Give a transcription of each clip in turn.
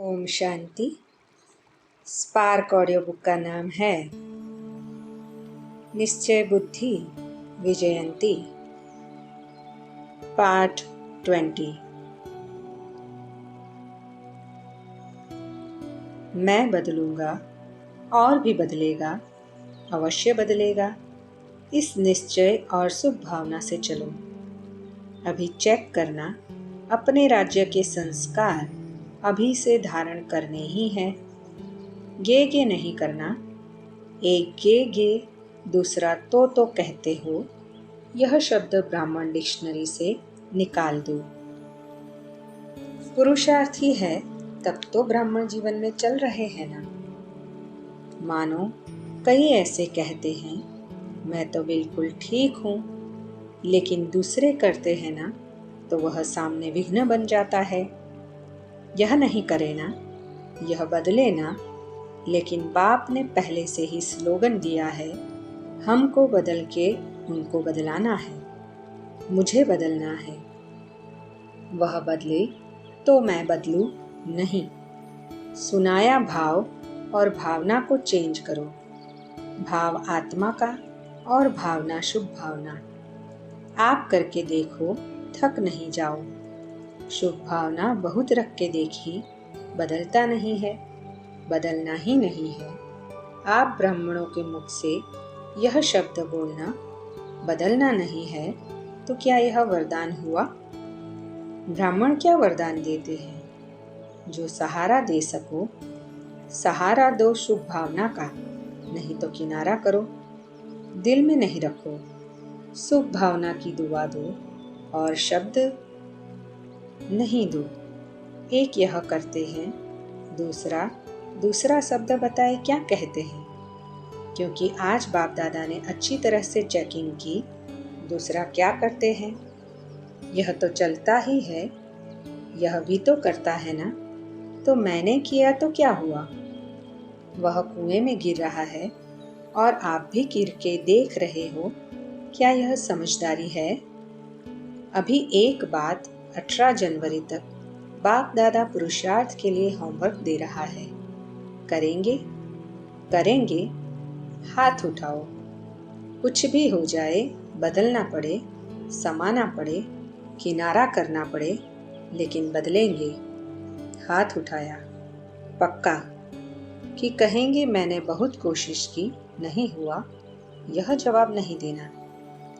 Om Shanti. Spark audio book का नाम है निश्चय बुद्धि विजयंती, पार्ट 20। मैं बदलूंगा और भी बदलेगा, अवश्य बदलेगा। इस निश्चय और शुभ भावना से चलो। अभी चेक करना, अपने राज्य के संस्कार अभी से धारण करने ही हैं। गे नहीं करना। एक गे दूसरा तो कहते हो, यह शब्द ब्राह्मण डिक्शनरी से निकाल दो। पुरुषार्थी है तब तो ब्राह्मण जीवन में चल रहे हैं ना। मानो कई ऐसे कहते हैं, मैं तो बिल्कुल ठीक हूँ, लेकिन दूसरे करते हैं ना तो वह सामने विघ्न बन जाता है। यह नहीं करे ना, यह बदले ना। लेकिन बाप ने पहले से ही स्लोगन दिया है, हमको बदल के उनको बदलाना है, मुझे बदलना है। वह बदले तो मैं बदलूं नहीं। सुनाया भाव और भावना को चेंज करो। भाव आत्मा का और भावना शुभ भावना। आप करके देखो, थक नहीं जाओ। शुभ भावना बहुत रख के देखी, बदलता नहीं है, बदलना ही नहीं है। आप ब्राह्मणों के मुख से यह शब्द बोलना, बदलना नहीं है, तो क्या यह वरदान हुआ? ब्राह्मण क्या वरदान देते हैं? जो सहारा दे सको, सहारा दो शुभ भावना का, नहीं तो किनारा करो। दिल में नहीं रखो, शुभ भावना की दुआ दो और शब्द नहीं दो। एक यह करते हैं, दूसरा शब्द बताए क्या कहते हैं। क्योंकि आज बाप दादा ने अच्छी तरह से चेकिंग की, दूसरा क्या करते हैं। यह तो चलता ही है, यह भी तो करता है ना। तो मैंने किया तो क्या हुआ? वह कुएं में गिर रहा है और आप भी गिर के देख रहे हो। क्या यह समझदारी है? अभी एक बात, 18 जनवरी तक बाप दादा पुरुषार्थ के लिए होमवर्क दे रहा है। करेंगे। हाथ उठाओ। कुछ भी हो जाए, बदलना पड़े, समाना पड़े, किनारा करना पड़े, लेकिन बदलेंगे। हाथ उठाया। पक्का कि कहेंगे मैंने बहुत कोशिश की, नहीं हुआ। यह जवाब नहीं देना,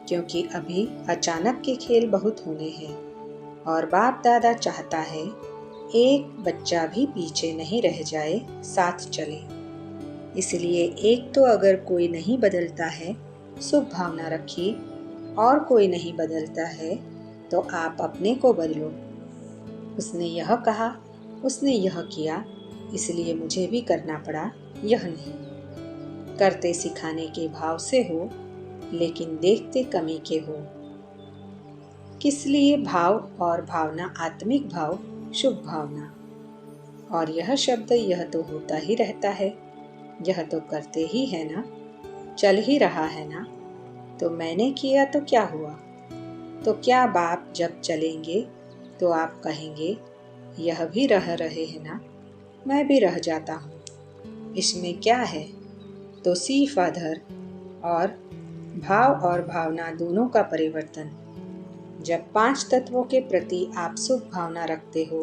क्योंकि अभी अचानक के खेल बहुत होने हैं और बाप दादा चाहता है एक बच्चा भी पीछे नहीं रह जाए, साथ चले। इसलिए एक तो अगर कोई नहीं बदलता है, शुभ भावना रखिए, और कोई नहीं बदलता है तो आप अपने को बदलो। उसने यह कहा, उसने यह किया, इसलिए मुझे भी करना पड़ा, यह नहीं। करते सिखाने के भाव से हो, लेकिन देखते कमी के हो। किस लिए भाव और भावना, आत्मिक भाव, शुभ भावना। और यह शब्द यह तो होता ही रहता है, यह तो करते ही है ना, चल ही रहा है ना। तो मैंने किया तो क्या हुआ? तो क्या बाप जब चलेंगे तो आप कहेंगे, यह भी रह रहे हैं ना, मैं भी रह जाता हूँ, इसमें क्या है? तो सिर्फ आधार और भाव और भावना दोनों का परिवर्तन। जब 5 तत्वों के प्रति आप शुभ भावना रखते हो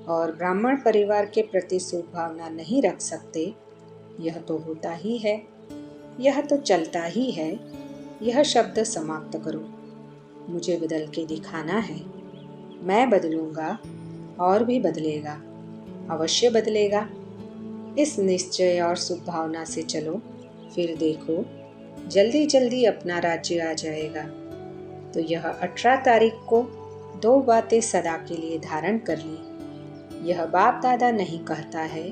और ब्राह्मण परिवार के प्रति शुभ भावना नहीं रख सकते, यह तो होता ही है, यह तो चलता ही है। यह शब्द समाप्त करो। मुझे बदल के दिखाना है। मैं बदलूंगा और भी बदलेगा, अवश्य बदलेगा। इस निश्चय और शुभ भावना से चलो, फिर देखो जल्दी जल्दी अपना राज्य आ जाएगा। तो यह 18 तारीख को 2 बातें सदा के लिए धारण कर ली। यह बाप दादा नहीं कहता है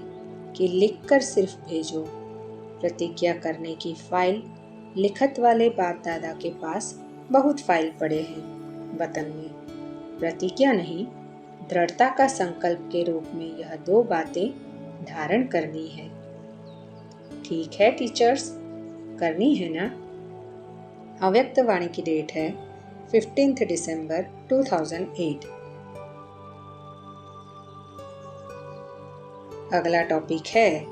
कि लिखकर सिर्फ भेजो। प्रतिज्ञा करने की फाइल लिखत वाले बाप दादा के पास बहुत फाइल पड़े हैं वतन में। प्रतिज्ञा नहीं, दृढ़ता का संकल्प के रूप में यह 2 बातें धारण करनी है। ठीक है टीचर्स, करनी है ना। अव्यक्त वाणी की डेट है 15 दिसंबर 2008। अगला टॉपिक है,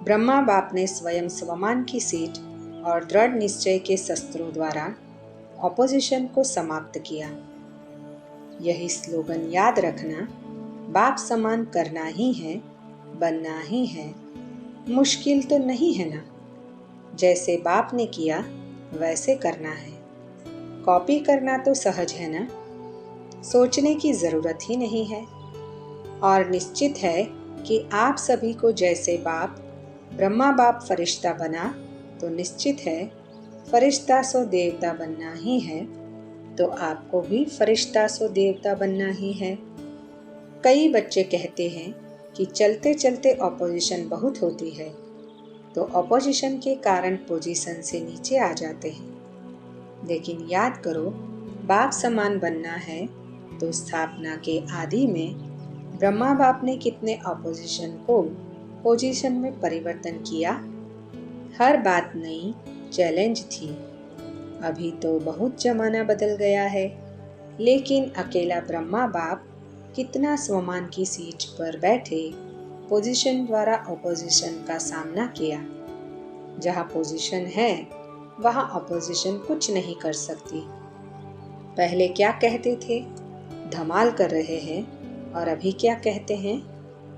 ब्रह्मा बाप ने स्वयं स्वमान की सीट और दृढ़ निश्चय के शस्त्रों द्वारा ऑपोजिशन को समाप्त किया। यही स्लोगन याद रखना, बाप समान करना ही है, बनना ही है। मुश्किल तो नहीं है ना? जैसे बाप ने किया वैसे करना है। कॉपी करना तो सहज है ना? सोचने की ज़रूरत ही नहीं है। और निश्चित है कि आप सभी को जैसे बाप ब्रह्मा बाप फरिश्ता बना, तो निश्चित है फरिश्ता सो देवता बनना ही है, तो आपको भी फरिश्ता सो देवता बनना ही है। कई बच्चे कहते हैं कि चलते चलते ऑपोजिशन बहुत होती है, तो ऑपोजिशन के कारण पोजीशन से नीचे आ जाते हैं। लेकिन याद करो, बाप समान बनना है तो स्थापना के आदि में ब्रह्मा बाप ने कितने ऑपोजिशन को पोजीशन में परिवर्तन किया। हर बात नई चैलेंज थी। अभी तो बहुत जमाना बदल गया है, लेकिन अकेला ब्रह्मा बाप कितना स्वमान की सीट पर बैठे पोजीशन द्वारा ऑपोजिशन का सामना किया। जहाँ पोजीशन है वहाँ ऑपोजिशन कुछ नहीं कर सकती। पहले क्या कहते थे? धमाल कर रहे हैं, और अभी क्या कहते हैं?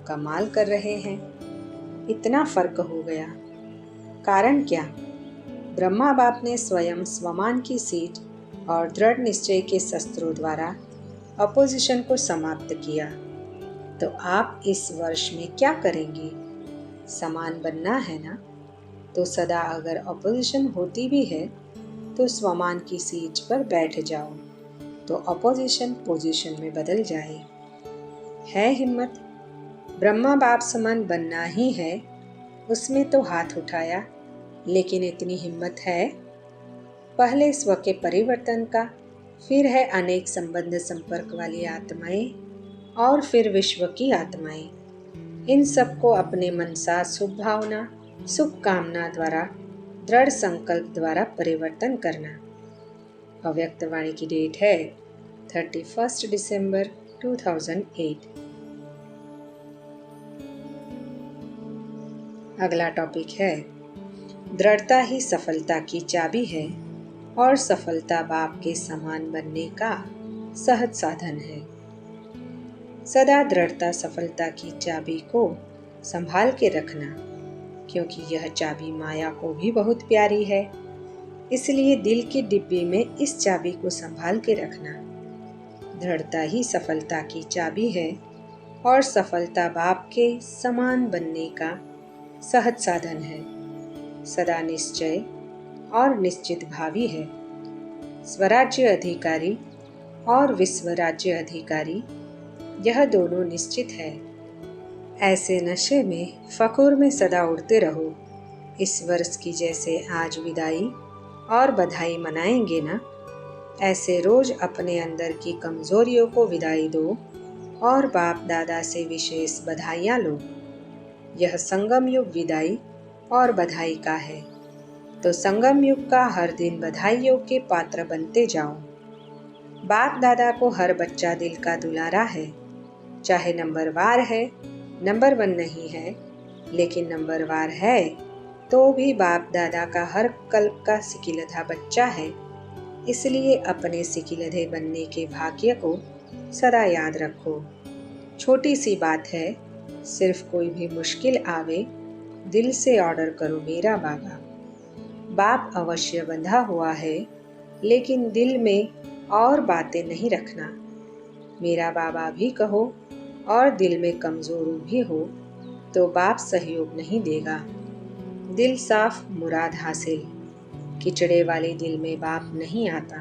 कमाल कर रहे हैं। इतना फर्क हो गया। कारण क्या? ब्रह्मा बाप ने स्वयं स्वमान की सीट और दृढ़ निश्चय के शस्त्रों द्वारा अपोजिशन को समाप्त किया। तो आप इस वर्ष में क्या करेंगे? समान बनना है ना? तो सदा अगर अपोजिशन होती भी है तो स्वमान की सीट पर बैठ जाओ, तो अपोजिशन पोजीशन में बदल जाए। है हिम्मत? ब्रह्मा बाप समान बनना ही है, उसमें तो हाथ उठाया, लेकिन इतनी हिम्मत है? पहले स्व के परिवर्तन का, फिर है अनेक संबंध संपर्क वाली आत्माएं, और फिर विश्व की आत्माएं। इन सबको अपने मनसा शुभ भावना शुभ कामना द्वारा दृढ़ संकल्प द्वारा परिवर्तन करना। अव्यक्त वाणी की डेट है 31 दिसंबर 2008। अगला टॉपिक है, दृढ़ता ही सफलता की चाबी है और सफलता बाप के समान बनने का सहज साधन है। सदा दृढ़ता सफलता की चाबी को संभाल के रखना, क्योंकि यह चाबी माया को भी बहुत प्यारी है। इसलिए दिल के डिब्बे में इस चाबी को संभाल के रखना। दृढ़ता ही सफलता की चाबी है और सफलता बाप के समान बनने का सहज साधन है। सदा निश्चय और निश्चित भावी है। स्वराज्य अधिकारी और विश्व राज्य अधिकारी, यह दोनों निश्चित है। ऐसे नशे में फकुर में सदा उड़ते रहो। इस वर्ष की जैसे आज विदाई और बधाई मनाएंगे ना, ऐसे रोज अपने अंदर की कमजोरियों को विदाई दो और बाप दादा से विशेष बधाइयाँ लो। यह संगम युग विदाई और बधाई का है, तो संगम युग का हर दिन बधाइयों के पात्र बनते जाओ। बाप दादा को हर बच्चा दिल का दुलारा है, चाहे नंबरवार है, नंबर 1 नहीं है, लेकिन नंबरवार है तो भी बाप दादा का हर कल्प का सिकिलधा बच्चा है। इसलिए अपने सिकिलधे बनने के भाग्य को सदा याद रखो। छोटी सी बात है, सिर्फ कोई भी मुश्किल आवे, दिल से ऑर्डर करो मेरा बाबा। बाप अवश्य बंधा हुआ है, लेकिन दिल में और बातें नहीं रखना। मेरा बाबा भी कहो और दिल में कमजोर भी हो तो बाप सहयोग नहीं देगा। दिल साफ मुराद हासिल। किचड़े वाले दिल में बाप नहीं आता।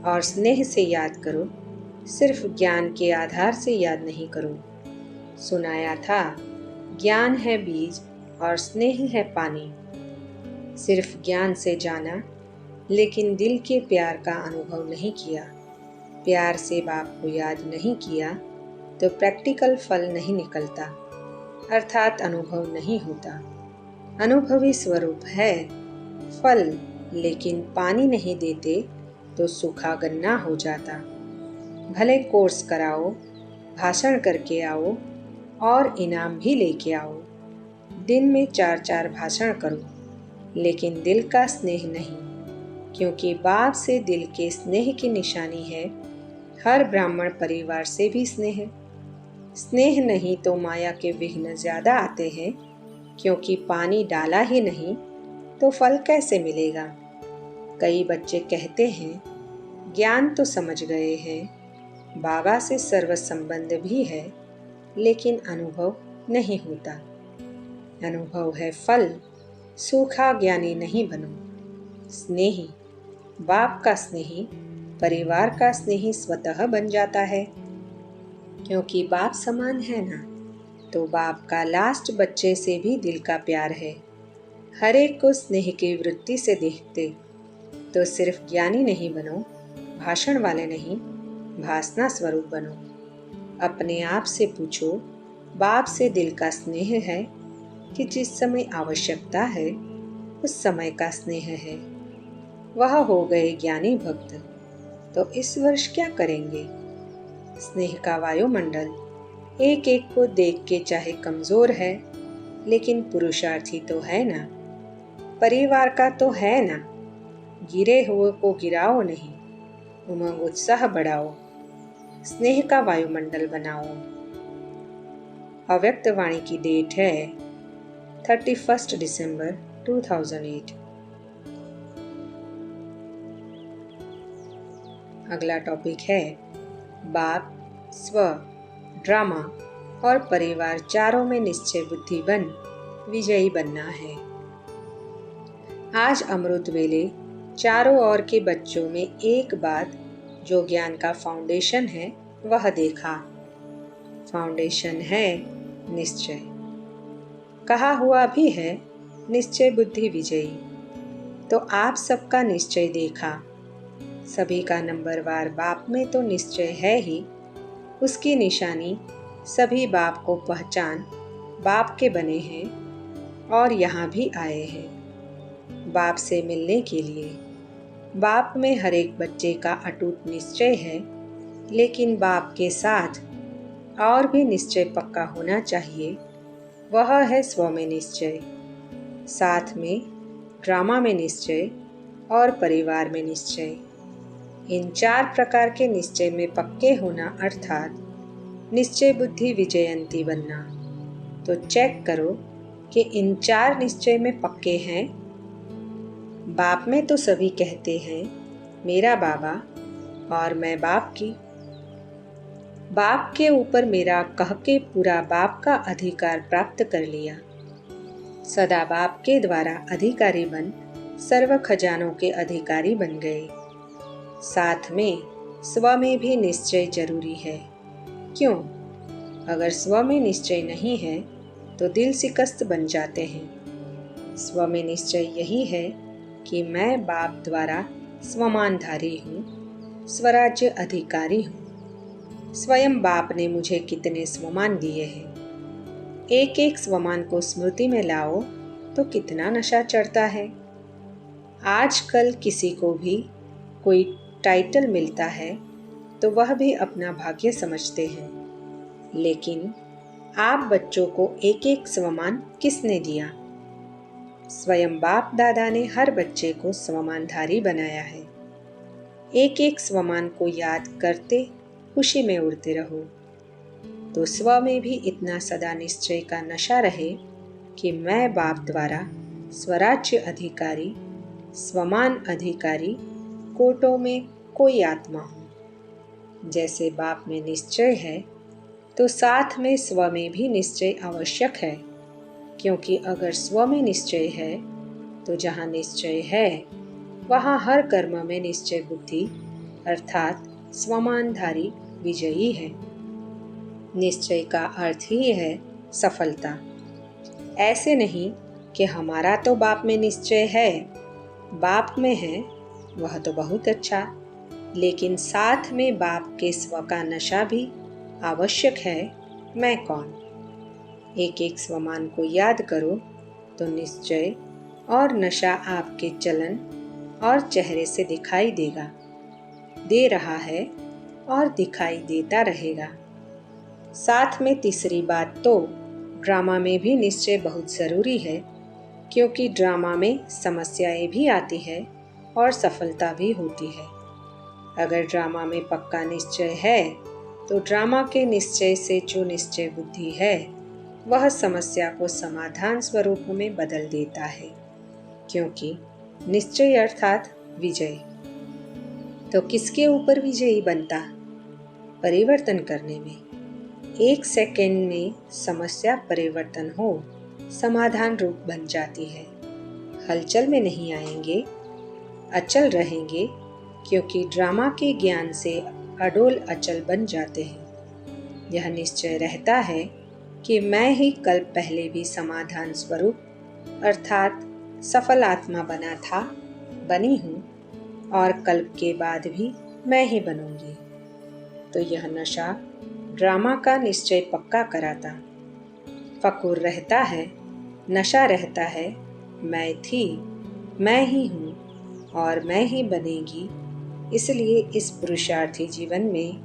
और स्नेह से याद करो, सिर्फ ज्ञान के आधार से याद नहीं करो। सुनाया था, ज्ञान है बीज और स्नेह है पानी। सिर्फ ज्ञान से जाना, लेकिन दिल के प्यार का अनुभव नहीं किया, प्यार से बाप को याद नहीं किया, तो प्रैक्टिकल फल नहीं निकलता, अर्थात अनुभव नहीं होता। अनुभवी स्वरूप है फल, लेकिन पानी नहीं देते तो सूखा गन्ना हो जाता। भले कोर्स कराओ, भाषण करके आओ, और इनाम भी लेके आओ। दिन में 4-4 भाषण करो, लेकिन दिल का स्नेह नहीं, क्योंकि बाप से दिल के स्नेह की निशानी है हर ब्राह्मण परिवार से भी स्नेह। स्नेह नहीं तो माया के विघ्न ज्यादा आते हैं, क्योंकि पानी डाला ही नहीं तो फल कैसे मिलेगा। कई बच्चे कहते हैं ज्ञान तो समझ गए हैं, बाबा से सर्व संबंध भी है, लेकिन अनुभव नहीं होता। अनुभव है फल, सूखा ज्ञानी नहीं बनो। स्नेही, बाप का स्नेही परिवार का स्नेही स्वतः बन जाता है, क्योंकि बाप समान है ना। तो बाप का लास्ट बच्चे से भी दिल का प्यार है। हर एक को स्नेह की वृत्ति से देखते। तो सिर्फ ज्ञानी नहीं बनो, भाषण वाले नहीं, भासना स्वरूप बनो। अपने आप से पूछो, बाप से दिल का स्नेह है कि जिस समय आवश्यकता है उस समय का स्नेह है। वह हो गए ज्ञानी भक्त। तो इस वर्ष क्या करेंगे? स्नेह का वायुमंडल एक एक को देख के चाहे कमजोर है, लेकिन पुरुषार्थी तो है ना। परिवार का तो है ना। गिरे हुए को गिराओ नहीं, उमंग उत्साह बढ़ाओ, स्नेह का वायुमंडल बनाओ। अव्यक्त वाणी की डेट है 31 दिसंबर 2008। अगला टॉपिक है बाप, स्व, ड्रामा और परिवार चारों में निश्चय बुद्धि बन विजयी बनना है। आज अमृत वेले चारों ओर के बच्चों में एक बात जो ज्ञान का फाउंडेशन है वह देखा। फाउंडेशन है निश्चय। कहा हुआ भी है निश्चय बुद्धि विजयी। तो आप सबका निश्चय देखा। सभी का नंबरवार बाप में तो निश्चय है ही। उसकी निशानी सभी बाप को पहचान बाप के बने हैं और यहाँ भी आए हैं बाप से मिलने के लिए। बाप में हर एक बच्चे का अटूट निश्चय है, लेकिन बाप के साथ और भी निश्चय पक्का होना चाहिए। वह है स्व में निश्चय, साथ में ड्रामा में निश्चय और परिवार में निश्चय। इन 4 प्रकार के निश्चय में पक्के होना अर्थात निश्चय बुद्धि विजयंती बनना। तो चेक करो कि इन 4 निश्चय में पक्के हैं। बाप में तो सभी कहते हैं मेरा बाबा और मैं बाप की। बाप के ऊपर मेरा कह के पूरा बाप का अधिकार प्राप्त कर लिया। सदा बाप के द्वारा अधिकारी बन सर्व खजानों के अधिकारी बन गए। साथ में स्व में भी निश्चय जरूरी है। क्यों? अगर स्व में निश्चय नहीं है तो दिल शिकस्त बन जाते हैं। स्व में निश्चय यही है कि मैं बाप द्वारा स्वमानधारी हूँ, स्वराज्य अधिकारी हूँ। स्वयं बाप ने मुझे कितने स्वमान दिए हैं। एक एक स्वमान को स्मृति में लाओ तो कितना नशा चढ़ता है। आजकल किसी को भी कोई टाइटल मिलता है तो वह भी अपना भाग्य समझते हैं, लेकिन आप बच्चों को एक एक स्वमान किसने दिया? स्वयं बाप दादा ने हर बच्चे को स्वमानधारी बनाया है। एक एक स्वमान को याद करते खुशी में उड़ते रहो। तो स्व में भी इतना सदा निश्चय का नशा रहे कि मैं बाप द्वारा स्वराज्य अधिकारी, स्वमान अधिकारी, कोटों में कोई आत्मा हूँ। जैसे बाप में निश्चय है तो साथ में स्व में भी निश्चय आवश्यक है, क्योंकि अगर स्व में निश्चय है तो जहाँ निश्चय है वहाँ हर कर्म में निश्चय बुद्धि अर्थात स्वमानधारी विजयी है। निश्चय का अर्थ ही है सफलता। ऐसे नहीं कि हमारा तो बाप में निश्चय है, बाप में है वह तो बहुत अच्छा, लेकिन साथ में बाप के स्व का नशा भी आवश्यक है। मैं कौन? एक एक स्वमान को याद करो तो निश्चय और नशा आपके चलन और चेहरे से दिखाई देगा, दे रहा है और दिखाई देता रहेगा। साथ में तीसरी बात तो ड्रामा में भी निश्चय बहुत ज़रूरी है, क्योंकि ड्रामा में समस्याएं भी आती है और सफलता भी होती है। अगर ड्रामा में पक्का निश्चय है तो ड्रामा के निश्चय से जो निश्चय बुद्धि है वह समस्या को समाधान स्वरूप में बदल देता है, क्योंकि निश्चय अर्थात विजय। तो किसके ऊपर विजयी बनता? परिवर्तन करने में। 1 सेकंड में समस्या परिवर्तन हो समाधान रूप बन जाती है। हलचल में नहीं आएंगे, अचल रहेंगे, क्योंकि ड्रामा के ज्ञान से अडोल अचल बन जाते हैं। यह निश्चय रहता है कि मैं ही कल्प पहले भी समाधान स्वरूप अर्थात सफल आत्मा बना था, बनी हूँ और कल्प के बाद भी मैं ही बनूंगी। तो यह नशा ड्रामा का निश्चय पक्का कराता। फकूर रहता है, नशा रहता है, मैं थी, मैं ही हूँ और मैं ही बनेगी। इसलिए इस पुरुषार्थी जीवन में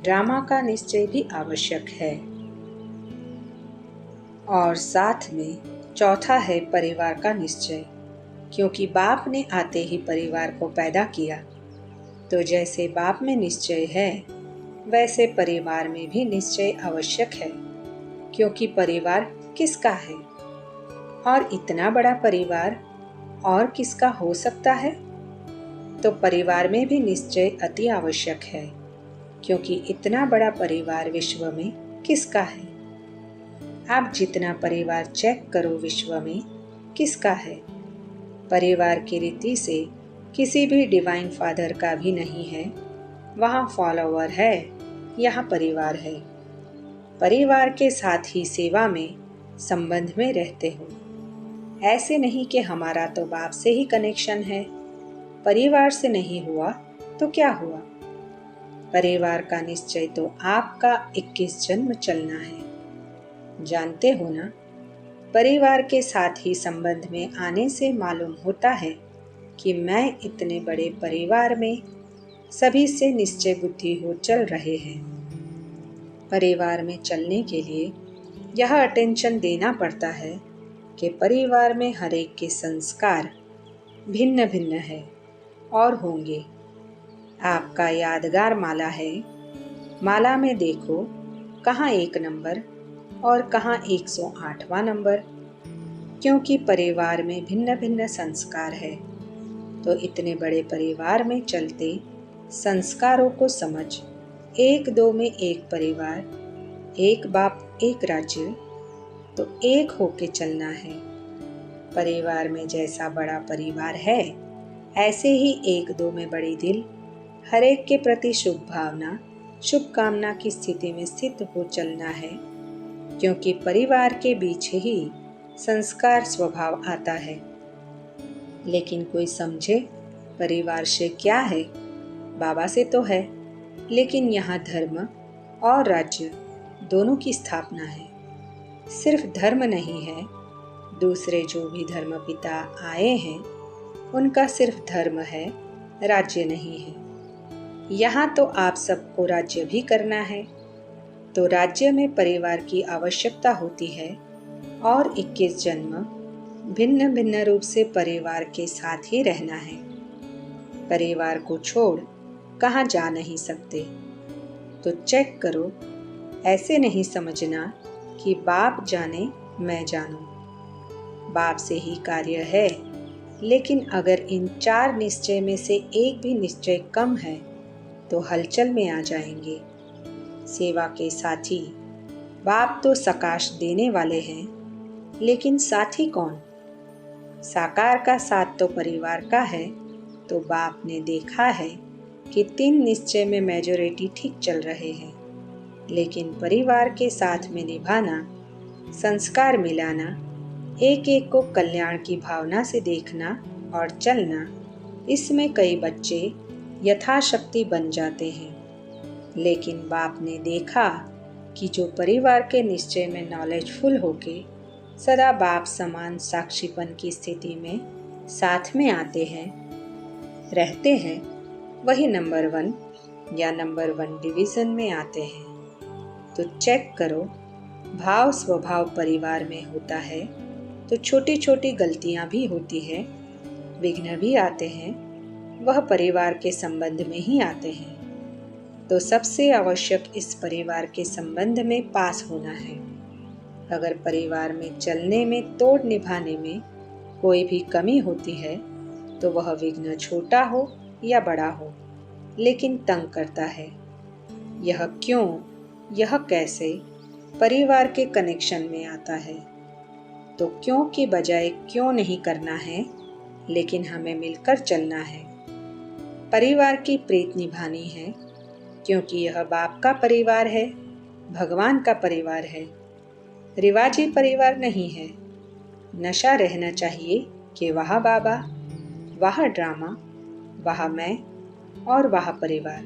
ड्रामा का निश्चय भी आवश्यक है। और साथ में चौथा है परिवार का निश्चय, क्योंकि बाप ने आते ही परिवार को पैदा किया। तो जैसे बाप में निश्चय है वैसे परिवार में भी निश्चय आवश्यक है, क्योंकि परिवार किसका है और इतना बड़ा परिवार और किसका हो सकता है। तो परिवार में भी निश्चय अति आवश्यक है, क्योंकि इतना बड़ा परिवार विश्व में किसका है। आप जितना परिवार चेक करो विश्व में किसका है। परिवार की रीति से किसी भी डिवाइन फादर का भी नहीं है, वहाँ फॉलोवर है, यहाँ परिवार है। परिवार के साथ ही सेवा में संबंध में रहते हो। ऐसे नहीं कि हमारा तो बाप से ही कनेक्शन है, परिवार से नहीं हुआ तो क्या हुआ। परिवार का निश्चय तो आपका 21 जन्म चलना है। जानते हो ना, परिवार के साथ ही संबंध में आने से मालूम होता है कि मैं इतने बड़े परिवार में सभी से निश्चय बुद्धि हो चल रहे हैं। परिवार में चलने के लिए यह अटेंशन देना पड़ता है कि परिवार में हर एक के संस्कार भिन्न भिन्न है और होंगे। आपका यादगार माला है, माला में देखो कहाँ 1 नंबर और कहाँ 108वां नंबर, क्योंकि परिवार में भिन्न भिन्न संस्कार है। तो इतने बड़े परिवार में चलते संस्कारों को समझ, 1-2 में एक परिवार, एक बाप, एक राज्य, तो एक होके चलना है। परिवार में जैसा बड़ा परिवार है ऐसे ही 1-2 में बड़ी दिल, हर एक के प्रति शुभ भावना, शुभकामना की स्थिति में स्थित हो चलना है, क्योंकि परिवार के बीच ही संस्कार स्वभाव आता है। लेकिन कोई समझे परिवार से क्या है? बाबा से तो है, लेकिन यहाँ धर्म और राज्य दोनों की स्थापना है। सिर्फ धर्म नहीं है, दूसरे जो भी धर्म पिता आए हैं उनका सिर्फ धर्म है, राज्य नहीं है। यहाँ तो आप सबको राज्य भी करना है, तो राज्य में परिवार की आवश्यकता होती है और 21 जन्म भिन्न भिन्न रूप से परिवार के साथ ही रहना है। परिवार को छोड़ कहाँ जा नहीं सकते। तो चेक करो, ऐसे नहीं समझना कि बाप जाने मैं जानूं। बाप से ही कार्य है, लेकिन अगर इन 4 निश्चय में से एक भी निश्चय कम है तो हलचल में आ जाएंगे। सेवा के साथी बाप तो सकाश देने वाले हैं, लेकिन साथी कौन? साकार का साथ तो परिवार का है। तो बाप ने देखा है कि 3 निश्चय में मेजॉरिटी ठीक चल रहे हैं, लेकिन परिवार के साथ में निभाना, संस्कार मिलाना, एक एक को कल्याण की भावना से देखना और चलना, इसमें कई बच्चे यथाशक्ति बन जाते हैं। लेकिन बाप ने देखा कि जो परिवार के निश्चय में नॉलेजफुल होके सदा बाप समान साक्षीपन की स्थिति में साथ में आते हैं, रहते हैं, वही नंबर 1 या नंबर 1 डिवीज़न में आते हैं। तो चेक करो, भाव स्वभाव परिवार में होता है तो छोटी छोटी गलतियां भी होती है, विघ्न भी आते हैं, वह परिवार के संबंध में ही आते हैं। तो सबसे आवश्यक इस परिवार के संबंध में पास होना है। अगर परिवार में चलने में, तोड़ निभाने में कोई भी कमी होती है तो वह विघ्न छोटा हो या बड़ा हो, लेकिन तंग करता है। यह क्यों, यह कैसे परिवार के कनेक्शन में आता है। तो क्यों की बजाय क्यों नहीं करना है, लेकिन हमें मिलकर चलना है। परिवार की प्रीत निभानी है, क्योंकि यह बाप का परिवार है, भगवान का परिवार है, रिवाजी परिवार नहीं है। नशा रहना चाहिए कि वहाँ बाबा, वहाँ ड्रामा, वहाँ मैं और वहाँ परिवार।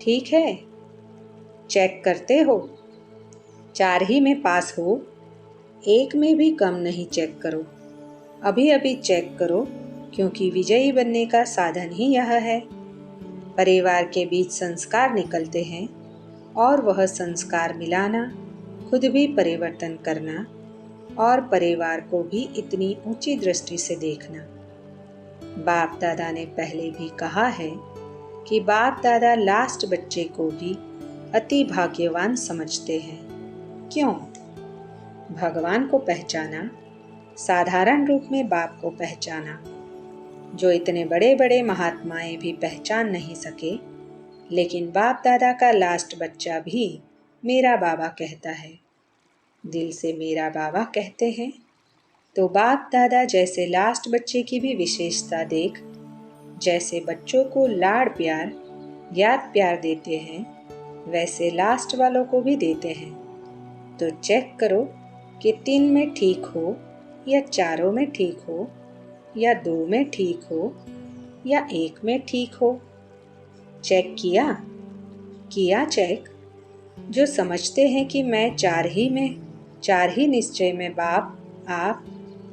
ठीक है, चेक करते हो। 4 ही में पास हो, 1 में भी कम नहीं चेक करो। अभी अभी चेक करो, क्योंकि विजयी बनने का साधन ही यह है। परिवार के बीच संस्कार निकलते हैं और वह संस्कार मिलाना, खुद भी परिवर्तन करना और परिवार को भी इतनी ऊंची दृष्टि से देखना। बाप दादा ने पहले भी कहा है कि बाप दादा लास्ट बच्चे को भी अति भाग्यवान समझते हैं। क्यों? भगवान को पहचाना, साधारण रूप में बाप को पहचाना, जो इतने बड़े बड़े महात्माएं भी पहचान नहीं सके, लेकिन बाप दादा का लास्ट बच्चा भी मेरा बाबा कहता है। दिल से मेरा बाबा कहते हैं। तो बाप दादा जैसे लास्ट बच्चे की भी विशेषता देख, जैसे बच्चों को लाड़ प्यार, याद प्यार देते हैं, वैसे लास्ट वालों को भी देते हैं। तो चेक करो कि 3 में ठीक हो या 4 में ठीक हो या 2 में ठीक हो या 1 में ठीक हो। चेक किया चेक। जो समझते हैं कि मैं 4 ही निश्चय में बाप, आप,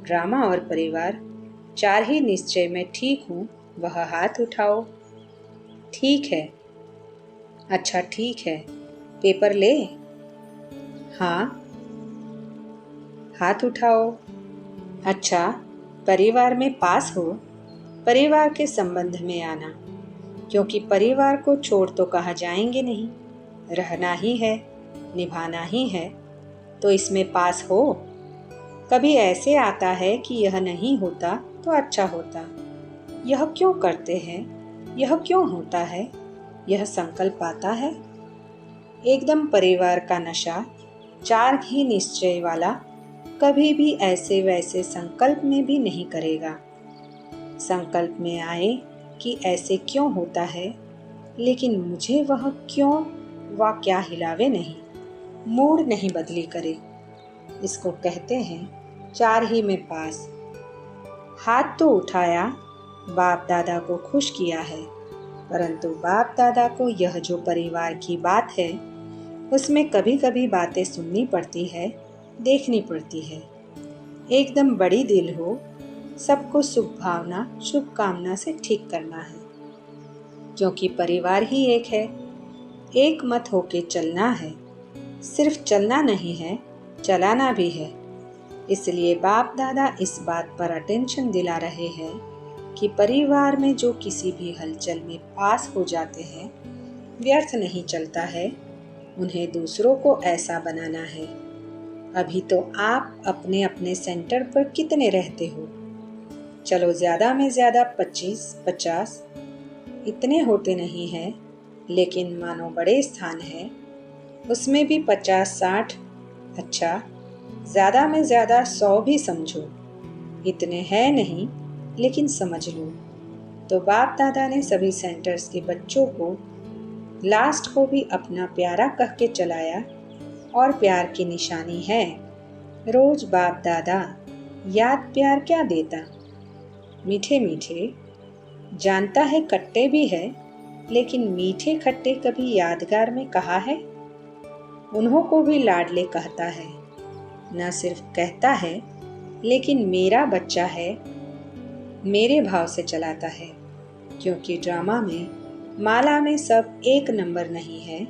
ड्रामा और परिवार, 4 ही निश्चय में ठीक हूँ, वह हाथ उठाओ। ठीक है। अच्छा ठीक है, पेपर ले। हाँ, हाथ उठाओ। अच्छा, परिवार में पास हो, परिवार के संबंध में आना, क्योंकि परिवार को छोड़ तो कहाँ जाएंगे नहीं, रहना ही है, निभाना ही है। तो इसमें पास हो। कभी ऐसे आता है कि यह नहीं होता तो अच्छा होता, यह क्यों करते हैं, यह क्यों होता है, यह संकल्प आता है। एकदम परिवार का नशा, 4 ही निश्चय वाला कभी भी ऐसे वैसे संकल्प में भी नहीं करेगा। संकल्प में आए कि ऐसे क्यों होता है, लेकिन मुझे वह क्यों व क्या हिलावे नहीं, मूड नहीं बदली करे। इसको कहते हैं 4 ही में पास। हाथ तो उठाया, बाप दादा को खुश किया है, परंतु बाप दादा को यह जो परिवार की बात है, उसमें कभी कभी बातें सुननी पड़ती है, देखनी पड़ती है। एकदम बड़ी दिल हो, सबको शुभ भावना, शुभकामना से ठीक करना है, क्योंकि परिवार ही एक है। एक मत होके चलना है, सिर्फ चलना नहीं है, चलाना भी है। इसलिए बाप दादा इस बात पर अटेंशन दिला रहे हैं कि परिवार में जो किसी भी हलचल में पास हो जाते हैं, व्यर्थ नहीं चलता है, उन्हें दूसरों को ऐसा बनाना है। अभी तो आप अपने अपने सेंटर पर कितने रहते हो? चलो ज़्यादा में ज़्यादा 25-50, इतने होते नहीं हैं, लेकिन मानो बड़े स्थान है, उसमें भी 50-60, अच्छा ज़्यादा में ज़्यादा 100 भी समझो, इतने हैं नहीं, लेकिन समझ लो। तो बाप दादा ने सभी सेंटर्स के बच्चों को, लास्ट को भी अपना प्यारा कह के चलाया, और प्यार की निशानी है रोज बाप दादा याद प्यार क्या देता, मीठे मीठे, जानता है खट्टे भी है, लेकिन मीठे खट्टे कभी यादगार में कहा है? उन्हों को भी लाडले कहता है, न सिर्फ कहता है, लेकिन मेरा बच्चा है, मेरे भाव से चलाता है। क्योंकि ड्रामा में, माला में सब 1 नंबर नहीं है,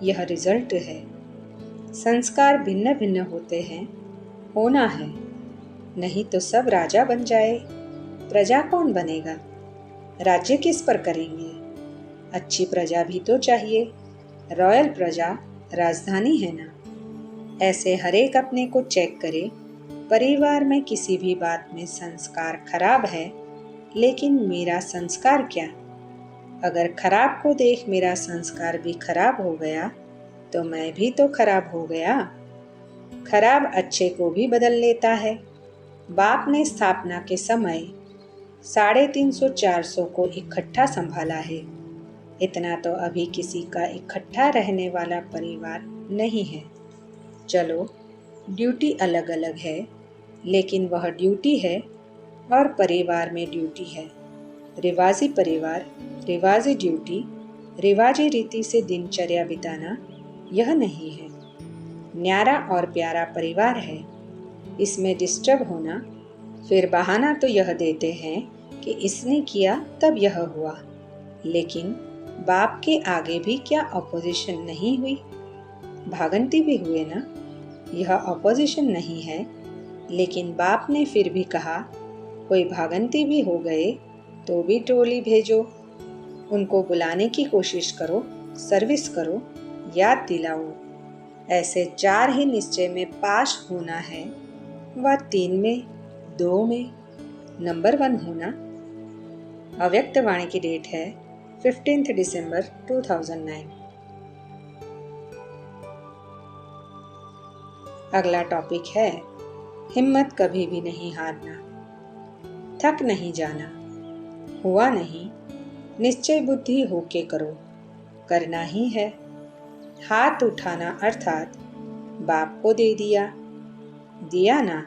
यह रिजल्ट है। संस्कार भिन्न भिन्न होते हैं, होना है, नहीं तो सब राजा बन जाए, प्रजा कौन बनेगा? राज्य किस पर करेंगे? अच्छी प्रजा भी तो चाहिए, रॉयल प्रजा राजधानी है ना। ऐसे हरेक अपने को चेक करे, परिवार में किसी भी बात में संस्कार खराब है, लेकिन मेरा संस्कार क्या? अगर खराब को देख मेरा संस्कार भी खराब हो गया, तो मैं भी तो खराब हो गया। खराब अच्छे को भी बदल लेता है। बाप ने स्थापना के समय 350-400 को इकट्ठा संभाला है। इतना तो अभी किसी का इकट्ठा रहने वाला परिवार नहीं है। चलो, ड्यूटी अलग अलग है, लेकिन वह ड्यूटी है और परिवार में ड्यूटी है। रिवाजी परिवार, रिवाजी ड्यूटी, रिवाजी रीति से दिनचर्या बिताना, यह नहीं है। न्यारा और प्यारा परिवार है। इसमें डिस्टर्ब होना, फिर बहाना तो यह देते हैं कि इसने किया तब यह हुआ, लेकिन बाप के आगे भी क्या अपोजिशन नहीं हुई? भागंती भी हुए ना। यह अपोजिशन नहीं है, लेकिन बाप ने फिर भी कहा, कोई भागंती भी हो गए तो भी टोली भेजो, उनको बुलाने की कोशिश करो, सर्विस करो, याद दिलाओ। ऐसे 4 ही निश्चय में पास होना है, व 3 में, 2 में, नंबर 1 होना। अव्यक्त वाणी की डेट है 15 दिसंबर 2009। अगला टॉपिक है हिम्मत कभी भी नहीं हारना, थक नहीं जाना, हुआ नहीं, निश्चय बुद्धि होके करो, करना ही है। हाथ उठाना अर्थात बाप को दे दिया, दिया ना।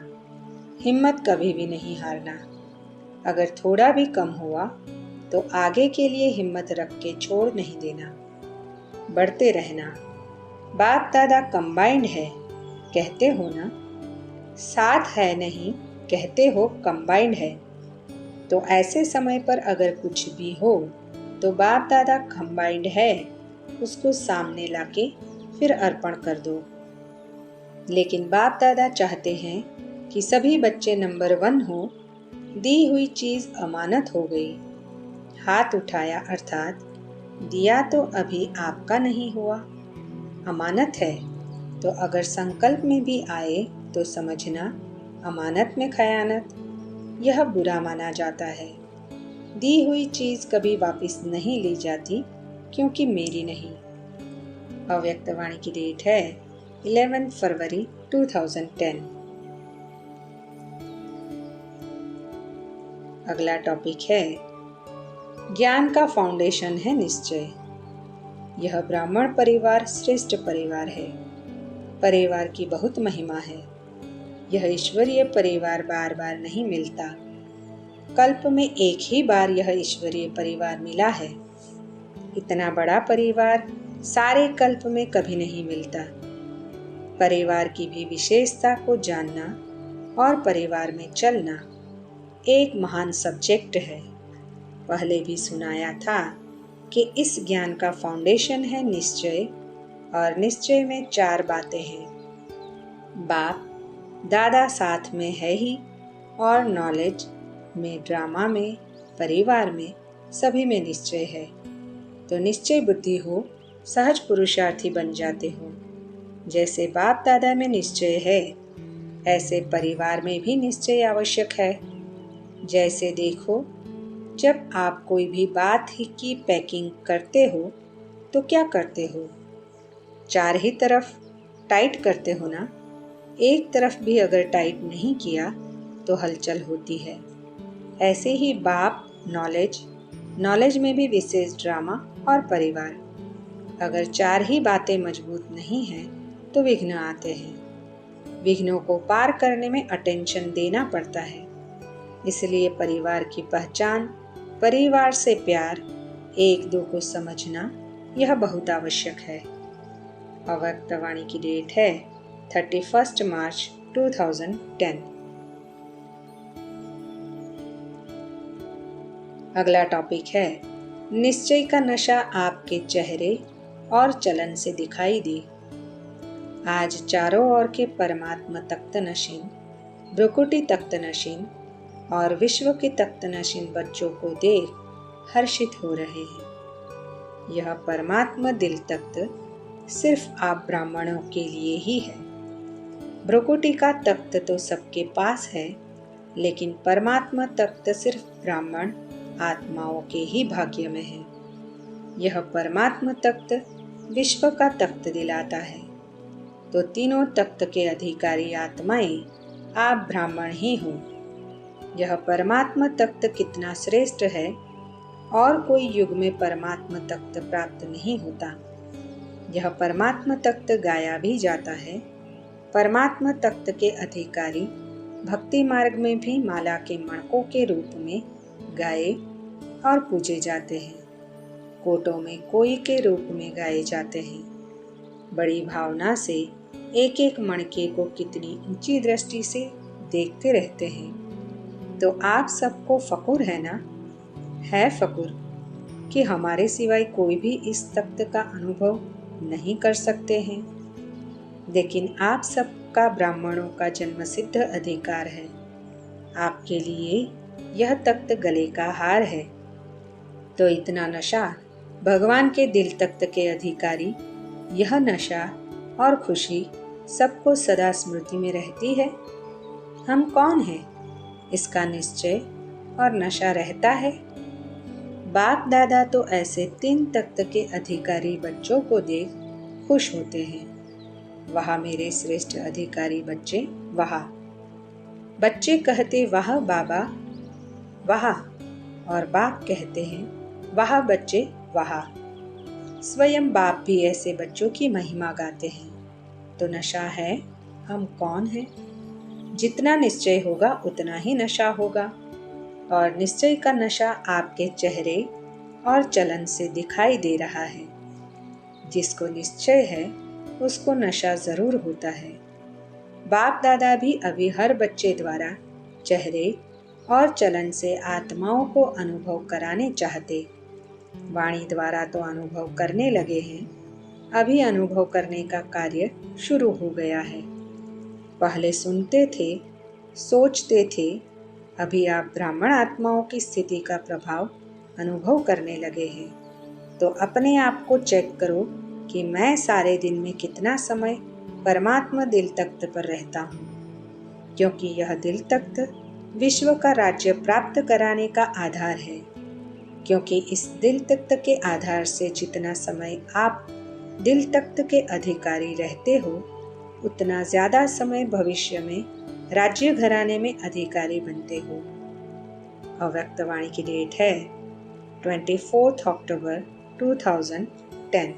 हिम्मत कभी भी नहीं हारना। अगर थोड़ा भी कम हुआ तो आगे के लिए हिम्मत रख के छोड़ नहीं देना, बढ़ते रहना। बाप दादा कंबाइंड है कहते हो ना, साथ है नहीं कहते हो कंबाइंड है। तो ऐसे समय पर अगर कुछ भी हो तो बाप दादा कंबाइंड है, उसको सामने लाके फिर अर्पण कर दो। लेकिन बाप दादा चाहते हैं कि सभी बच्चे नंबर 1 हो। दी हुई चीज अमानत हो गई। हाथ उठाया अर्थात दिया तो अभी आपका नहीं हुआ, अमानत है। तो अगर संकल्प में भी आए तो समझना अमानत में खयानत, यह बुरा माना जाता है। दी हुई चीज कभी वापस नहीं ली जाती, क्योंकि मेरी नहीं। अव्यक्त वाणी की डेट है 11 फरवरी 2010। अगला टॉपिक है ज्ञान का फाउंडेशन है निश्चय। यह ब्राह्मण परिवार श्रेष्ठ परिवार है। परिवार की बहुत महिमा है। यह ईश्वरीय परिवार बार बार नहीं मिलता। कल्प में एक ही बार यह ईश्वरीय परिवार मिला है। इतना बड़ा परिवार सारे कल्प में कभी नहीं मिलता। परिवार की भी विशेषता को जानना और परिवार में चलना एक महान सब्जेक्ट है। पहले भी सुनाया था कि इस ज्ञान का फाउंडेशन है निश्चय, और निश्चय में 4 बातें हैं। बाप दादा साथ में है ही, और नॉलेज में, ड्रामा में, परिवार में, सभी में निश्चय है। तो निश्चय बुद्धि हो, सहज पुरुषार्थी बन जाते हो। जैसे बाप दादा में निश्चय है, ऐसे परिवार में भी निश्चय आवश्यक है। जैसे देखो, जब आप कोई भी बात ही की पैकिंग करते हो तो क्या करते हो? 4 ही तरफ टाइट करते हो ना। एक तरफ भी अगर टाइट नहीं किया तो हलचल होती है। ऐसे ही बाप, नॉलेज में भी विशेष ड्रामा और परिवार। अगर 4 ही बातें मजबूत नहीं हैं तो विघ्न आते हैं। विघ्नों को पार करने में अटेंशन देना पड़ता है। इसलिए परिवार की पहचान, परिवार से प्यार, एक दो को समझना, यह बहुत आवश्यक है। अव्यक्त वाणी की डेट है 31 मार्च 2010। अगला टॉपिक है निश्चय का नशा आपके चेहरे और चलन से दिखाई दे। आज चारों ओर के परमात्मा तख्त नशीन, भ्रुकुटी तख्त नशीन और विश्व के तख्त नशीन बच्चों को देख हर्षित हो रहे हैं। यह परमात्मा दिल तख्त सिर्फ आप ब्राह्मणों के लिए ही है। भ्रुकुटी का तख्त तो सबके पास है, लेकिन परमात्मा तख्त सिर्फ ब्राह्मण आत्माओं के ही भाग्य में है। यह परमात्मा तख्त विश्व का तख्त दिलाता है, तो तीनों तख्त के अधिकारी आत्माएं आप ब्राह्मण ही हो। यह परमात्मा तख्त कितना श्रेष्ठ है, और कोई युग में परमात्मा तख्त प्राप्त नहीं होता। यह परमात्मा तख्त गाया भी जाता है। परमात्मा तख्त के अधिकारी भक्ति मार्ग में भी माला के मणकों के रूप में गाए और पूजे जाते हैं। कोटों में कोई के रूप में गाए जाते हैं। बड़ी भावना से एक एक मणके को कितनी ऊंची दृष्टि से देखते रहते हैं। तो आप सबको फकुर है ना? है फकुर कि हमारे सिवाय कोई भी इस तख्त का अनुभव नहीं कर सकते हैं। लेकिन आप सबका ब्राह्मणों का जन्मसिद्ध अधिकार है। आपके लिए यह तख्त गले का हार है। तो इतना नशा भगवान के दिल तख्त के अधिकारी, यह नशा और खुशी सबको सदा स्मृति में रहती है। हम कौन हैं, इसका निश्चय और नशा रहता है। बाप दादा तो ऐसे 3 तख्त के अधिकारी बच्चों को देख खुश होते हैं। वाह मेरे श्रेष्ठ अधिकारी बच्चे, वाह। बच्चे कहते वाह बाबा, वाह, और बाप कहते हैं वाह बच्चे, वाह। स्वयं बाप भी ऐसे बच्चों की महिमा गाते हैं। तो नशा है, हम कौन हैं? जितना निश्चय होगा उतना ही नशा होगा, और निश्चय का नशा आपके चेहरे और चलन से दिखाई दे रहा है। जिसको निश्चय है उसको नशा जरूर होता है। बाप दादा भी अभी हर बच्चे द्वारा चेहरे और चलन से आत्माओं को अनुभव कराने चाहते। वाणी द्वारा तो अनुभव करने लगे हैं, अभी अनुभव करने का कार्य शुरू हो गया है। पहले सुनते थे, सोचते थे, अभी आप ब्राह्मण आत्माओं की स्थिति का प्रभाव अनुभव करने लगे हैं। तो अपने आप को चेक करो कि मैं सारे दिन में कितना समय परमात्मा दिल तख्त पर रहता हूँ, क्योंकि यह दिल तख्त विश्व का राज्य प्राप्त कराने का आधार है। क्योंकि इस दिल तख्त के आधार से जितना समय आप दिल तख्त के अधिकारी रहते हो, उतना ज्यादा समय भविष्य में राज्य घराने में अधिकारी बनते हो। अव्यक्त वाणी की डेट है 24 अक्टूबर 2010।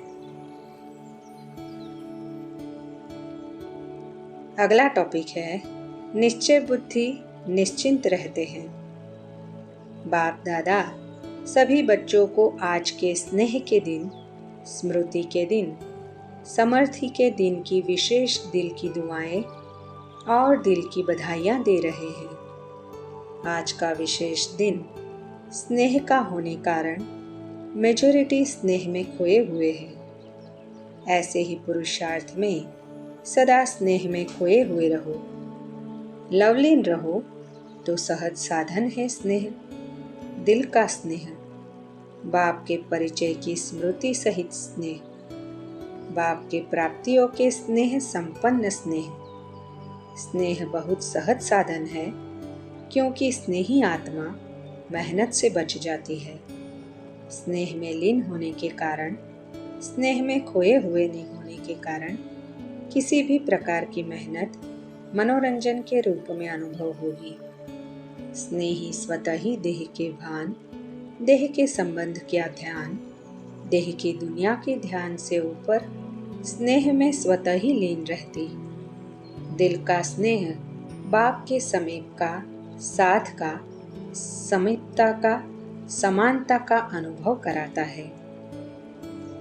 अगला टॉपिक है निश्चय बुद्धि निश्चिंत रहते हैं। बाप दादा सभी बच्चों को आज के स्नेह के दिन, स्मृति के दिन, समर्थी के दिन की विशेष दिल की दुआएं और दिल की बधाइयां दे रहे हैं। आज का विशेष दिन स्नेह का होने कारण मेजॉरिटी स्नेह में खोए हुए है। ऐसे ही पुरुषार्थ में सदा स्नेह में खोए हुए रहो। लवलीन रहो तो सहज साधन है स्नेह, दिल का स्नेह, बाप के परिचय की स्मृति सहित स्नेह, बाप के प्राप्तियों के स्नेह संपन्न स्नेह। स्नेह बहुत सहज साधन है, क्योंकि स्नेही आत्मा मेहनत से बच जाती है। स्नेह में लीन होने के कारण, स्नेह में खोए हुए नहीं होने के कारण किसी भी प्रकार की मेहनत मनोरंजन के रूप में अनुभव होगी। स्नेही स्वतः ही देह के भान, देह के संबंध का ध्यान, देह की दुनिया के ध्यान से ऊपर स्नेह में स्वतः ही लीन रहती। दिल का स्नेह बाप के समीप का, साथ का, समीपता का, समानता का अनुभव कराता है।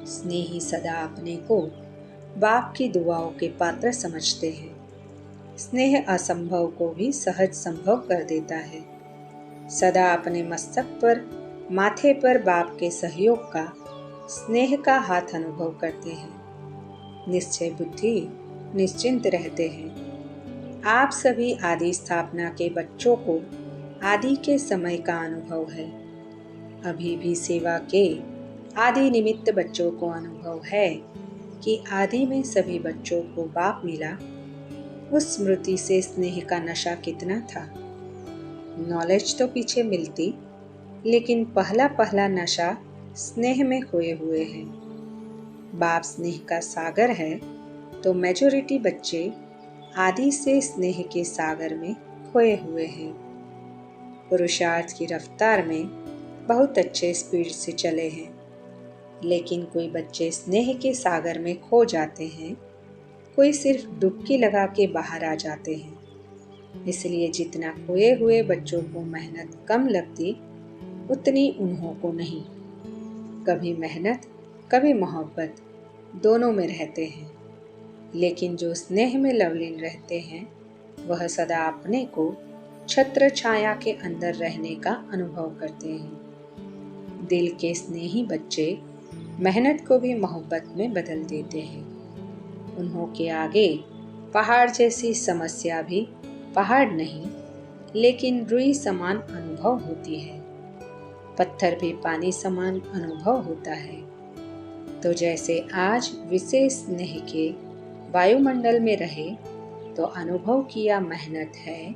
स्नेही सदा अपने को बाप की दुआओं के पात्र समझते हैं। स्नेह असंभव को भी सहज संभव कर देता है। सदा अपने मस्तक पर, माथे पर बाप के सहयोग का, स्नेह का हाथ अनुभव करते हैं। निश्चय बुद्धि निश्चिंत रहते हैं। आप सभी आदि स्थापना के बच्चों को आदि के समय का अनुभव है। अभी भी सेवा के आदि निमित्त बच्चों को अनुभव है कि आदि में सभी बच्चों को बाप मिला। उस स्मृति से स्नेह का नशा कितना था। नॉलेज तो पीछे मिलती, लेकिन पहला पहला नशा स्नेह में खोए हुए है। बाप स्नेह का सागर है, तो मेजॉरिटी बच्चे आदि से स्नेह के सागर में खोए हुए हैं। पुरुषार्थ की रफ्तार में बहुत अच्छे स्पीड से चले हैं, लेकिन कोई बच्चे स्नेह के सागर में खो जाते हैं, कोई सिर्फ डुबकी लगा के बाहर आ जाते हैं। इसलिए जितना खोए हुए बच्चों को मेहनत कम लगती, उतनी उन्हों को नहीं। कभी मेहनत कभी मोहब्बत दोनों में रहते हैं, लेकिन जो स्नेह में लवलीन रहते हैं वह सदा अपने को छत्र छाया के अंदर रहने का अनुभव करते हैं। दिल के स्नेही बच्चे मेहनत को भी मोहब्बत में बदल देते हैं। उन्हों के आगे पहाड़ जैसी समस्या भी पहाड़ नहीं, लेकिन रुई समान अनुभव होती है। पत्थर भी पानी समान अनुभव होता है। तो जैसे आज विशेष स्नेह के वायुमंडल में रहे तो अनुभव किया मेहनत है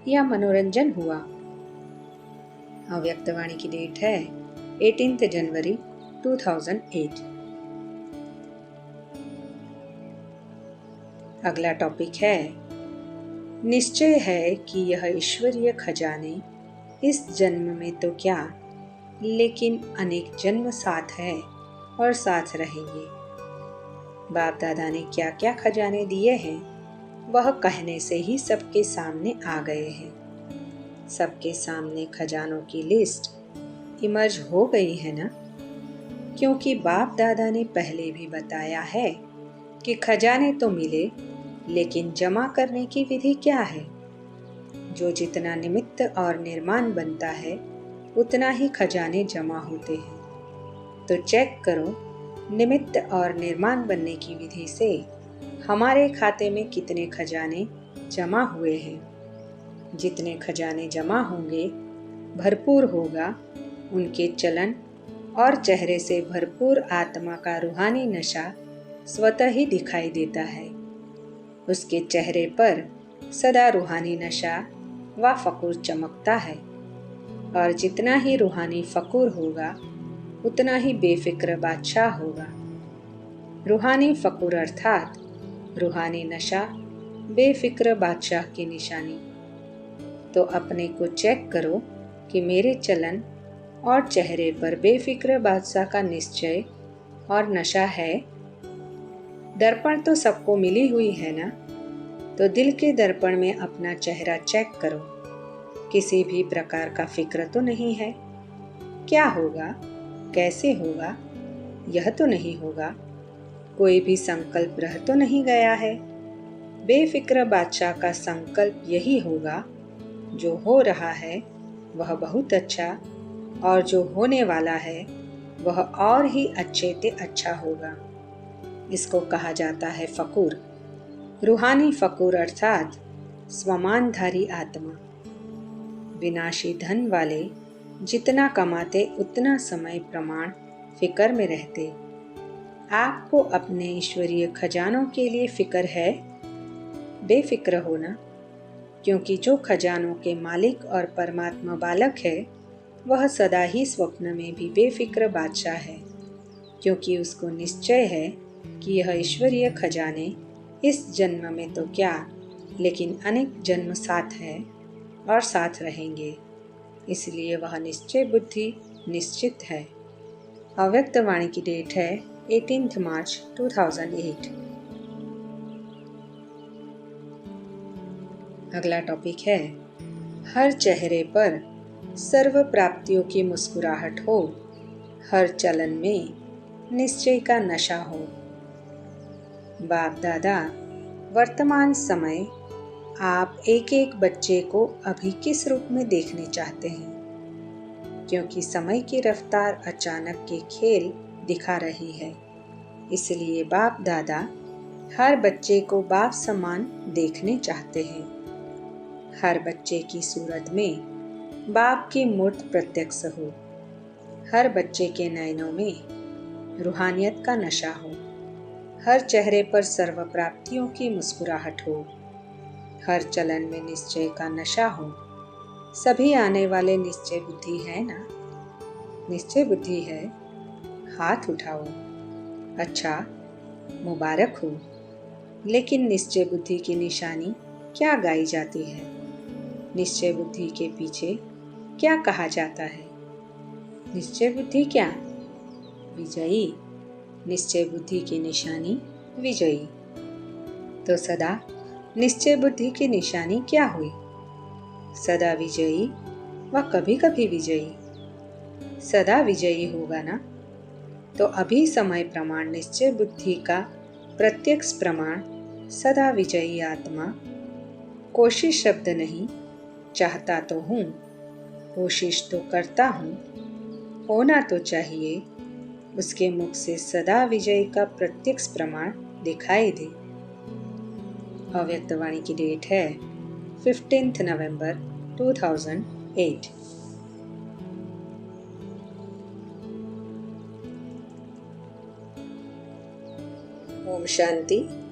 या मनोरंजन हुआ। अव्यक्तवाणी की डेट है 18 जनवरी 2008। अगला टॉपिक है, निश्चय है कि यह ईश्वरीय खजाने इस जन्म में तो क्या, लेकिन अनेक जन्म साथ है और साथ रहेंगे। बाप दादा ने क्या क्या खजाने दिए हैं, वह कहने से ही सबके सामने आ गए हैं। सबके सामने खजानों की लिस्ट इमर्ज हो गई है ना, क्योंकि बाप दादा ने पहले भी बताया है कि खजाने तो मिले, लेकिन जमा करने की विधि क्या है। जो जितना निमित्त और निर्माण बनता है, उतना ही खजाने जमा होते हैं। तो चेक करो निमित्त और निर्माण बनने की विधि से हमारे खाते में कितने खजाने जमा हुए हैं। जितने खजाने जमा होंगे, भरपूर होगा उनके चलन और चेहरे से भरपूर आत्मा का रूहानी नशा स्वतः ही दिखाई देता है। उसके चेहरे पर सदा रूहानी नशा व फकूर चमकता है, और जितना ही रूहानी फकूर होगा उतना ही बेफिक्र बादशाह होगा। रूहानी फकूर अर्थात रूहानी नशा बेफिक्र बादशाह की निशानी। तो अपने को चेक करो कि मेरे चलन और चेहरे पर बेफिक्र बादशाह का निश्चय और नशा है। दर्पण तो सबको मिली हुई है ना, तो दिल के दर्पण में अपना चेहरा चेक करो। किसी भी प्रकार का फिक्र तो नहीं है। क्या होगा, कैसे होगा, यह तो नहीं होगा। कोई भी संकल्प रह तो नहीं गया है। बेफिक्र बादशाह का संकल्प यही होगा, जो हो रहा है वह बहुत अच्छा, और जो होने वाला है वह और ही अच्छे ते अच्छा होगा। इसको कहा जाता है फकूर। रूहानी फकूर अर्थात स्वमानधारी आत्मा। विनाशी धन वाले जितना कमाते उतना समय प्रमाण फिकर में रहते। आपको अपने ईश्वरीय खजानों के लिए फिक्र है। बेफिक्र होना, क्योंकि जो खजानों के मालिक और परमात्मा बालक है, वह सदा ही स्वप्न में भी बेफिक्र बादशाह है, क्योंकि उसको निश्चय है कि यह ईश्वरीय खजाने इस जन्म में तो क्या, लेकिन अनेक जन्म साथ है और साथ रहेंगे। इसलिए वह निश्चय बुद्धि निश्चित है। अव्यक्त वाणी की डेट है 18 मार्च 2008। अगला टॉपिक है, हर चेहरे पर सर्व प्राप्तियों की मुस्कुराहट हो, हर चलन में निश्चय का नशा हो। बाप दादा, वर्तमान समय आप एक एक बच्चे को अभी किस रूप में देखने चाहते हैं, क्योंकि समय की रफ्तार अचानक के खेल दिखा रही है। इसलिए बाप दादा हर बच्चे को बाप समान देखने चाहते हैं। हर बच्चे की सूरत में बाप की मूर्त प्रत्यक्ष हो। हर बच्चे के नयनों में रूहानियत का नशा हो। हर चेहरे पर सर्व प्राप्तियों की मुस्कुराहट हो। हर चलन में निश्चय का नशा हो। सभी आने वाले निश्चय बुद्धि है ना? निश्चय बुद्धि है, हाथ उठाओ। अच्छा, मुबारक हो। लेकिन निश्चय बुद्धि की निशानी क्या गाई जाती है? निश्चय बुद्धि के पीछे क्या कहा जाता है? निश्चय बुद्धि क्या? विजयी। निश्चय बुद्धि की निशानी विजयी। तो सदा निश्चय बुद्धि की निशानी क्या हुई? सदा विजयी व कभी कभी विजयी। सदा विजयी होगा ना? तो अभी समय प्रमाण निश्चय बुद्धि का प्रत्यक्ष प्रमाण सदा विजयी आत्मा। कोशिश शब्द नहीं, चाहता तो हूँ, कोशिश तो करता हूँ, होना तो चाहिए। उसके मुख से सदा विजय का प्रत्यक्ष प्रमाण दिखाई दे। अव्यक्तवाणी की डेट है 15 नवंबर 2008। ओम शांति।